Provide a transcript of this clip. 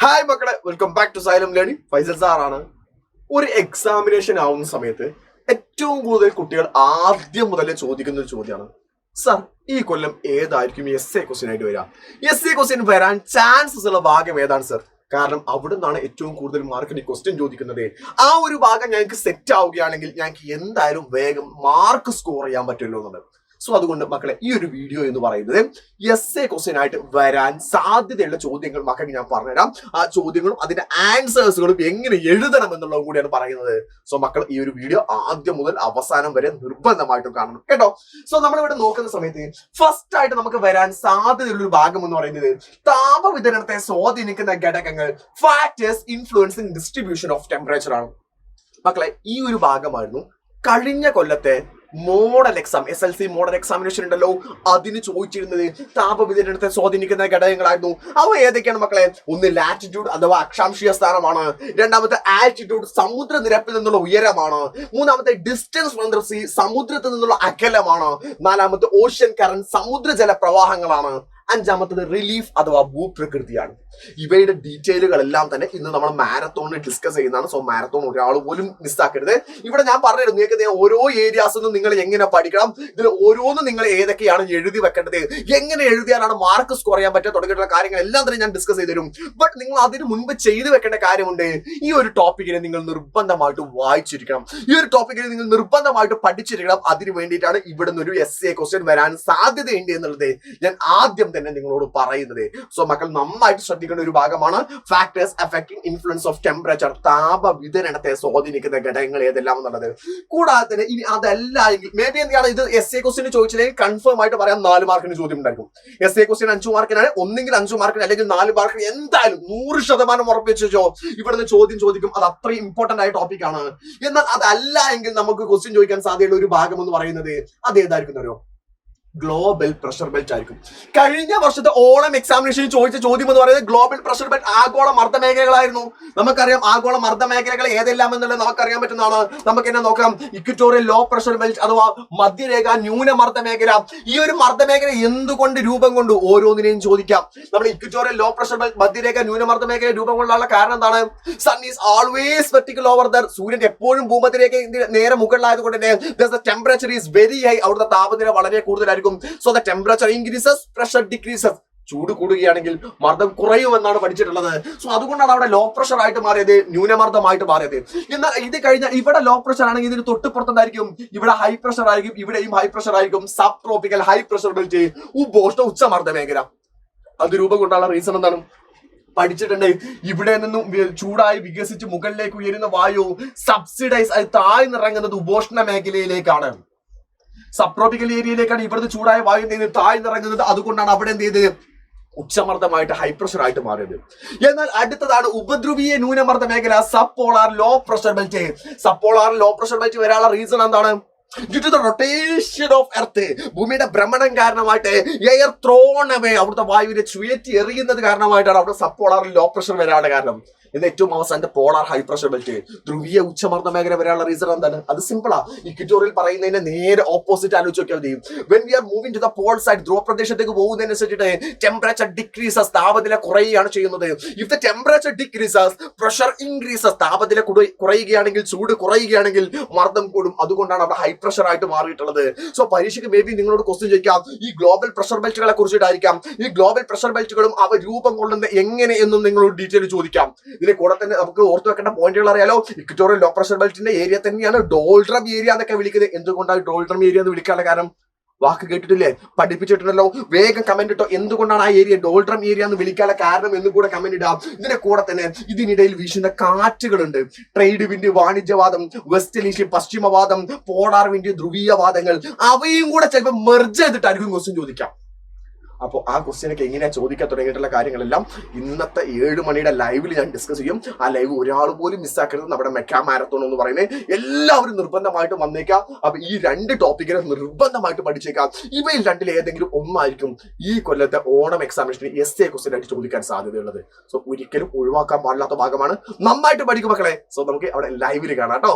Hi മക്കളെ, welcome back to Xylem learning. Faisal സാറാണ്. ഒരു എക്സാമിനേഷൻ ആവുന്ന സമയത്ത് ഏറ്റവും കൂടുതൽ കുട്ടികൾ ആദ്യം മുതലേ ചോദിക്കുന്ന ഒരു ചോദ്യമാണ്, സാർ ഈ കൊല്ലം ഏതായിരിക്കും എസ് എ ക്വസ്റ്റ്യൻ ആയിട്ട് വരിക? എസ് എ ക്വസ്റ്റ്യൻ വരാൻ ചാൻസസ് ഉള്ള ഭാഗം ഏതാണ് സർ? കാരണം അവിടെ നിന്നാണ് ഏറ്റവും കൂടുതൽ മാർക്കിന് ക്വസ്റ്റ്യൻ ചോദിക്കുന്നത്. ആ ഒരു ഭാഗം ഞങ്ങൾക്ക് സെറ്റ് ആവുകയാണെങ്കിൽ ഞങ്ങൾക്ക് എന്തായാലും വേഗം മാർക്ക് സ്കോർ ചെയ്യാൻ പറ്റുമല്ലോ എന്നുള്ളത്. സോ അതുകൊണ്ട് മക്കളെ, ഈ ഒരു വീഡിയോ എന്ന് പറയുന്നത് എസ് എ ക്വസ്റ്റ്യൻ ആയിട്ട് വരാൻ സാധ്യതയുള്ള ചോദ്യങ്ങൾ മക്കൾക്ക് ഞാൻ പറഞ്ഞുതരാം. ആ ചോദ്യങ്ങളും അതിന്റെ ആൻസേഴ്സുകളും എങ്ങനെ എഴുതണം എന്നുള്ളതും കൂടിയാണ് പറയുന്നത്. സോ മക്കൾ, ഈ ഒരു വീഡിയോ ആദ്യം മുതൽ അവസാനം വരെ നിർബന്ധമായിട്ടും കാണണം കേട്ടോ. സോ നമ്മളിവിടെ നോക്കുന്ന സമയത്ത് ഫസ്റ്റ് ആയിട്ട് നമുക്ക് വരാൻ സാധ്യതയുള്ള ഒരു ഭാഗം എന്ന് പറയുന്നത് താപവിതരണത്തെ സ്വാധീനിക്കുന്ന ഘടകങ്ങൾ, factors influencing distribution of temperature ആണ്. മക്കളെ, ഈ ഒരു ഭാഗമായിരുന്നു കഴിഞ്ഞ കൊല്ലത്തെ model exam, SLC model examination ഉണ്ടല്ലോ, അതിന് ചോദിച്ചിരുന്നത് താപവിതരണത്തെ സ്വാധീനിക്കുന്ന ഘടകങ്ങളായിരുന്നു. അവ ഏതൊക്കെയാണ് മക്കളെ? ഒന്ന് ലാറ്റിറ്റ്യൂഡ് അഥവാ അക്ഷാംശീയ സ്ഥാനമാണ്. രണ്ടാമത്തെ ആൾട്ടിറ്റ്യൂഡ്, സമുദ്രനിരപ്പിൽ നിന്നുള്ള ഉയരമാണ്. മൂന്നാമത്തെ ഡിസ്റ്റൻസ് ഫ്രം ദ സീ, സമുദ്രത്തിൽ നിന്നുള്ള അകലമാണ്. നാലാമത്തെ ഓഷ്യൻ കറന്റ്, സമുദ്രജല പ്രവാഹങ്ങളാണ്. അഞ്ചാമത്തത് റിലീഫ് അഥവാ ഭൂപ്രകൃതിയാണ്. ഇവയുടെ ഡീറ്റെയിലുകളെല്ലാം തന്നെ ഇന്ന് നമ്മൾ മാരത്തോണിൽ ഡിസ്കസ് ചെയ്യുന്നതാണ്. സോ മാരത്തോൺ ഒരാൾ പോലും മിസ്സാക്കരുത്. ഇവിടെ ഞാൻ പറഞ്ഞിരുന്നു നിങ്ങൾക്ക് ഓരോ ഏരിയാസൊന്നും നിങ്ങൾ എങ്ങനെ പഠിക്കണം, ഇതിൽ ഓരോന്നും നിങ്ങൾ ഏതൊക്കെയാണ് എഴുതി വെക്കേണ്ടത്, എങ്ങനെ എഴുതിയാലാണ് മാർക്ക് സ്കോർ ചെയ്യാൻ പറ്റുക തുടങ്ങിയിട്ടുള്ള കാര്യങ്ങൾ എല്ലാം തന്നെ ഞാൻ ഡിസ്കസ് ചെയ്തു തരും. ബട്ട് നിങ്ങൾ അതിന് മുൻപ് ചെയ്തു വെക്കേണ്ട കാര്യമുണ്ട്. ഈ ഒരു ടോപ്പിക്കിനെ നിങ്ങൾ നിർബന്ധമായിട്ട് വായിച്ചിരിക്കണം, ഈ ഒരു ടോപ്പിക്കിനെ നിങ്ങൾ നിർബന്ധമായിട്ട് പഠിച്ചിരിക്കണം. അതിന് വേണ്ടിയിട്ടാണ് ഇവിടുന്ന് ഒരു SA ക്വസ്റ്റ്യൻ വരാൻ സാധ്യതയുണ്ട് എന്നുള്ളത് ഞാൻ ആദ്യം തന്നെ നിങ്ങളോട് പറയുന്നത്. സോ മക്കൾ, നന്നായിട്ട് ശ്രദ്ധിക്കേണ്ട ഒരു ഭാഗമാണ് factors affecting influence of temperature, താപവിതരണത്തെ സ്വാധീനിക്കുന്ന ഘടകങ്ങൾ ഏതെല്ലാം എന്നുള്ളത്. കൂടാതെ തന്നെ ഇനി അതല്ല എങ്കിൽ മേ ബി എന്താണ് ഇത് SA ക്വസ്റ്റ്യൻ ചോദിച്ചില്ലെങ്കിൽ കൺഫേം ആയിട്ട് പറയാം 4 മാർക്കിന് ചോദ്യം ഉണ്ടായിരിക്കും. SA ക്വസ്റ്റ്യൻ 5 മാർക്കിനാണ്, ഒന്നെങ്കിൽ 5 മാർക്കിന് അല്ലെങ്കിൽ 4 മാർക്കിന് എന്തായാലും 100% ഉറപ്പിച്ചോ ഇവിടുന്ന് ചോദ്യം ചോദിക്കും. അത് അത്രയും ഇമ്പോർട്ടന്റ് ആയ ടോപ്പിക് ആണ്. എന്നാൽ അതല്ല എങ്കിൽ നമുക്ക് ക്വസ്റ്റ്യൻ ചോദിക്കാൻ സാധ്യതയുള്ള ഒരു ഭാഗം എന്ന് പറയുന്നത് അതേതായിരിക്കുന്നവരോ? ഗ്ലോബൽ പ്രഷർ ബെൽറ്റ് ആയിരിക്കും. കഴിഞ്ഞ വർഷത്തെ ഓണം എക്സാമിനേഷൻ ചോദിച്ച ചോദ്യം എന്ന് പറയുന്നത് ഗ്ലോബൽ പ്രഷർ ബെൽറ്റ്, ആഗോള മർദ്ദ മേഖലകളായിരുന്നു. നമുക്കറിയാം ആഗോള മർദ്ദ മേഖലകൾ ഏതെല്ലാം എന്നുള്ളത് നമുക്കറിയാൻ പറ്റുന്നതാണ്. നമുക്ക് എന്നെ നോക്കാം, ഇക്വറ്റോറിയൽ ലോ പ്രഷർ ബെൽറ്റ് അഥവാ മധ്യരേഖ ന്യൂനമർദ്ദ മേഖല. ഈ ഒരു മർദ്ദ മേഖല എന്തുകൊണ്ട് രൂപം കൊണ്ടു ഓരോന്നിനെയും ചോദിക്കാം. നമ്മൾ ഇക്വറ്റോറിയൽ ലോ പ്രഷർ ബെൽറ്റ്, മധ്യരേഖ ന്യൂനമർദ്ദ മേഖല രൂപം കൊണ്ടുള്ള കാരണം എന്താണ്? Sun is always vertical over there. സൂര്യൻ എപ്പോഴും ഭൂമധ്യരേഖ നേരെ മുകളിലായതുകൊണ്ട് തന്നെ ടെമ്പറേച്ചർ ഈസ് വെരി ഹൈ. അവിടുത്തെ താപനില വളരെ കൂടുതലായിരിക്കും. So the temperature increases, pressure decreases. ചൂട് കൂടുകയാണെങ്കിൽ മർദ്ദം കുറയുമെന്നാണ് പഠിച്ചിട്ടുള്ളത്. സോ അതുകൊണ്ടാണ് അവിടെ ലോ പ്രഷർ ആയിട്ട് മാറിയത്, ന്യൂനമർദ്ദമായിട്ട് മാറിയത്. എന്നാൽ ഇത് കഴിഞ്ഞാൽ ഇവിടെ ലോ പ്രഷർ ആണെങ്കിൽ ഇതിന് തൊട്ടുപുറത്തുണ്ടായിരിക്കും ഇവിടെ ഹൈ പ്രഷർ ആയിരിക്കും, ഇവിടെയും ഹൈ പ്രഷർ ആയിരിക്കും. Sub tropical high pressure belt, ഉപോഷ്ണ ഉച്ചമർദ്ദ മേഖല. അത് രൂപം കൊണ്ടുള്ള റീസൺ എന്താണ് പഠിച്ചിട്ടുണ്ട്? ഇവിടെ നിന്നും ചൂടായി വികസിച്ച് മുകളിലേക്ക് ഉയരുന്ന വായു സബ്സിഡൈസ് ആയി താഴ്ന്നിറങ്ങുന്നത് ഉപോഷ്ണ മേഖലയിലേക്കാണ്, സബ് ട്രോപ്പിക്കൽ ഏരിയയിലേക്കാണ്. ഇവിടുത്തെ ചൂടായ വായു താഴ്ന്നിറങ്ങുന്നത്. അതുകൊണ്ടാണ് അവിടെ എന്ത് ചെയ്തത്? ഉച്ചമർദ്ദമായിട്ട് ഹൈ പ്രഷർ ആയിട്ട് മാറിയത്. എന്നാൽ അടുത്തതാണ് ഉപദ്രവീയ ന്യൂനമർദ്ദ മേഖല, sub polar low pressure belt. Sub polar low pressure belt വരാനുള്ള റീസൺ എന്താണ്? Due to the rotation of earth, ഭൂമിയുടെ ഭ്രമണം കാരണമായിട്ട് എയർ ത്രോൺ അവേ, അവിടുത്തെ വായുവിനെ ചുഴറ്റി എറിയുന്നത് കാരണമായിട്ടാണ് അവിടെ സബ് പോളാർ ലോ പ്രഷർ വരാനുള്ള കാരണം. എന്ന് ഏറ്റവും അവസാനത്തെ പോളാർ ഹൈ പ്രഷർ ബെൽറ്റ്, ധ്രുവീയ ഉച്ചമർദ്ദ മേഖല വരാനുള്ള റീസൺ എന്താണ്? അത് സിമ്പിളാ. ഇക്വറ്റോറിയൽ പറയുന്നതിന്റെ നേരെ ഓപ്പോസിറ്റ് ആലോചിച്ച് നോക്കിയാൽ മതി. When we are moving to the pole side, ധ്രുവ പ്രദേശത്തേക്ക് പോകുന്നതിനനുസരിച്ചിട്ട് ടെമ്പറേച്ചർ ഡിക്രീസസ്, താപനില കുറയുകയാണ് ചെയ്യുന്നത്. If the temperature decreases, pressure increases, താപനില കുറയുകയാണെങ്കിൽ, ചൂട് കുറയുകയാണെങ്കിൽ മർദ്ദം കൂടും. അതുകൊണ്ടാണ് അവിടെ ഹൈ പ്രഷർ ആയിട്ട് മാറിയിട്ടുള്ളത്. സോ പരീക്ഷയ്ക്ക് മേ ബി നിങ്ങളോട് ക്വസ്റ്റ്യൻ ചോദിക്കാം, ഈ ഗ്ലോബൽ പ്രഷർ ബെൽറ്റുകളെ കുറിച്ചിട്ടായിരിക്കാം. ഈ ഗ്ലോബൽ പ്രഷർ ബെൽറ്റുകളും അവ രൂപം കൊള്ളുന്നത് എങ്ങനെ എന്നും നിങ്ങളോട് ഡീറ്റെയിൽ ചോദിക്കാം. ഇതിന്റെ കൂടെ തന്നെ നമുക്ക് ഓർത്ത് വെക്കേണ്ട പോയിന്റുകൾ അറിയാലോ. ഇക്വറ്റോറിയൽ ലോ പ്രഷർ ബെൽറ്റിന്റെ ഏരിയ തന്നെയാണ് ഡോൾഡ്രം ഏരിയ എന്നൊക്കെ വിളിക്കുന്നത്. എന്തുകൊണ്ടാണ് ഡോൾഡ്രം ഏരിയ എന്ന് വിളിക്കാനുള്ള കാരണം? വാക്ക് കേട്ടിട്ടില്ലേ, പഠിപ്പിച്ചിട്ടുണ്ടല്ലോ. വേഗം കമന്റ് ഇട്ടോ, എന്തുകൊണ്ടാണ് ആ ഏരിയ ഡോൾഡ്രം ഏരിയ എന്ന് വിളിക്കാനുള്ള കാരണം എന്ന് കൂടെ കമന്റ് ഇടാം. ഇതിന്റെ കൂടെ തന്നെ ഇതിനിടയിൽ വീശുന്ന കാറ്റുകളുണ്ട്. ട്രേഡ് വിൻഡ്, വാണിജ്യവാദം, വെസ്റ്റലീഷ്യ പശ്ചിമവാദം, പോളാർ വിൻഡ്, ധ്രുവീയവാദങ്ങൾ, അവയും കൂടെ ചിലപ്പോൾ മെർജ് ചെയ്തിട്ടായിരിക്കും ക്വസ്റ്റ്യൻ ചോദിക്കാം. അപ്പോൾ ആ ക്വസ്റ്റ്യനൊക്കെ എങ്ങനെയാ ചോദിക്കാൻ തുടങ്ങിയിട്ടുള്ള കാര്യങ്ങളെല്ലാം ഇന്നത്തെ 7 മണിയുടെ ലൈവിൽ ഞാൻ ഡിസ്കസ് ചെയ്യും. ആ ലൈവ് ഒരാൾ പോലും മിസ്സാക്കരുത്. നമ്മുടെ മെക്കാ മാരത്തോൺ എന്ന് പറയുന്നത് എല്ലാവരും നിർബന്ധമായിട്ട് വന്നേക്കാം. അപ്പൊ ഈ 2 ടോപ്പിക്കിനെ നിർബന്ധമായിട്ട് പഠിച്ചേക്കാം. ഇവയിൽ 2 ഏതെങ്കിലും ഒന്നായിരിക്കും ഈ കൊല്ലത്തെ ഓണം എക്സാമിനേഷന് SA ക്വസ്റ്റ്യൻ ആയിട്ട് ചോദിക്കാൻ സാധ്യതയുള്ളത്. സോ ഒരിക്കലും ഒഴിവാക്കാൻ പാടില്ലാത്ത ഭാഗമാണ്. നന്നായിട്ട് പഠിക്കും മക്കളെ. സോ നമുക്ക് അവിടെ ലൈവിൽ കാണാം കേട്ടോ.